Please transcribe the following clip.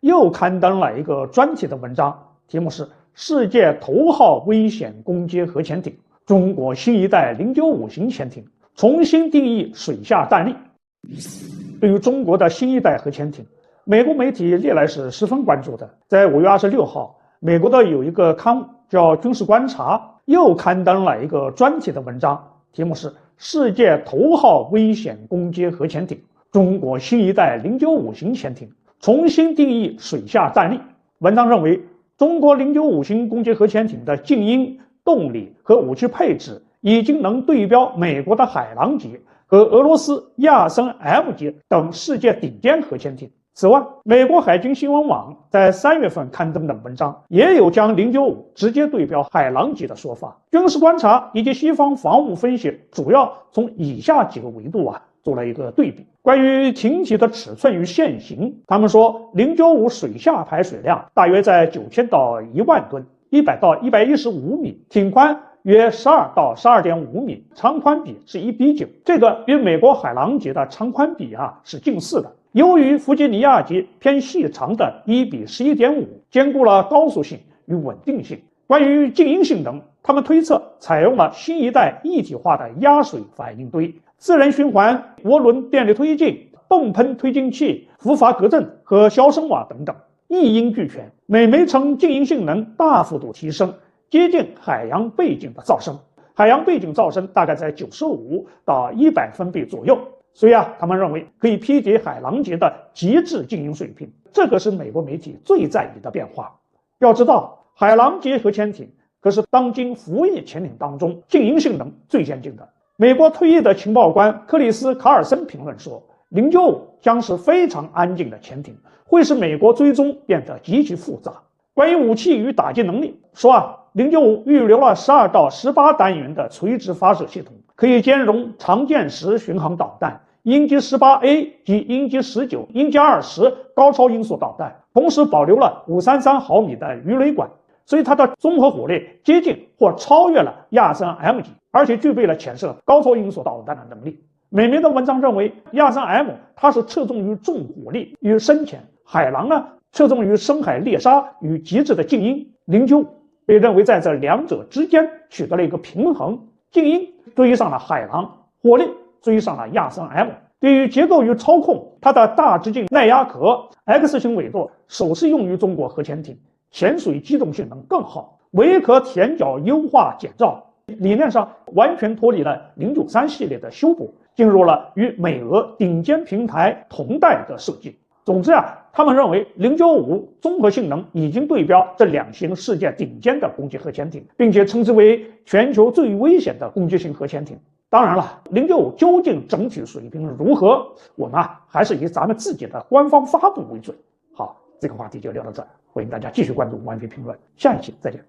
又刊登了一个专题的文章，题目是世界头号危险攻击核潜艇，中国新一代095型潜艇重新定义水下战力。对于中国的新一代核潜艇，美国媒体历来是十分关注的。在5月26号，美国的有一个刊物叫《军事观察》，又刊登了一个专题的文章，题目是世界头号危险攻击核潜艇，中国新一代095型潜艇重新定义水下战力。文章认为，中国095型攻击核潜艇的静音、动力和武器配置已经能对标美国的海狼级和俄罗斯亚森 M 级等世界顶尖核潜艇。此外，美国海军新闻网在3月份刊登的文章也有将095直接对标海狼级的说法。军事观察以及西方防务分析主要从以下几个维度做了一个对比。关于艇体的尺寸与线型，他们说095水下排水量大约在9000到1万吨，100到115米，艇宽约12到12.5米，长宽比是1:9，这个与美国海狼级的长宽比是近似的。优于弗吉尼亚级偏细长的1:11.5，兼顾了高速性与稳定性。关于静音性能，他们推测采用了新一代一体化的压水反应堆、自然循环涡轮电力推进、泵喷推进器、浮筏隔震和消声瓦等等，一应俱全。每枚层静音性能大幅度提升，接近海洋背景的噪声。海洋背景噪声大概在95到100分贝左右。所以他们认为可以媲敌海狼级的极致静音水平，这个是美国媒体最在意的变化。要知道，海狼级核潜艇可是当今服役潜艇当中静音性能最先进的。美国退役的情报官克里斯·卡尔森评论说，095将是非常安静的潜艇，会使美国追踪变得极其复杂。关于武器与打击能力，说095预留了12到18单元的垂直发射系统，可以兼容长剑10巡航导弹、鹰击 18A 及鹰击19、鹰击20高超音速导弹，同时保留了533毫米的鱼雷管，所以它的综合火力接近或超越了亚森 M 级，而且具备了潜射高超音速导弹的能力。美媒的文章认为，亚森 M 它是侧重于重火力与深潜，海狼呢侧重于深海猎杀与极致的静音。095被认为在这两者之间取得了一个平衡，静音追上了海狼，火力追上了亚森 M。 对于结构与操控，它的大直径耐压壳、X 型尾舵首次用于中国核潜艇，潜水机动性能更好，尾壳填角优化减噪，理念上完全脱离了093系列的修补，进入了与美俄顶尖平台同代的设计。总之他们认为095综合性能已经对标这两型世界顶尖的攻击核潜艇，并且称之为全球最危险的攻击型核潜艇。当然了，095究竟整体水平如何，我们还是以咱们自己的官方发布为准。好，这个话题就聊到这儿，欢迎大家继续关注王菲评论，下一期再见。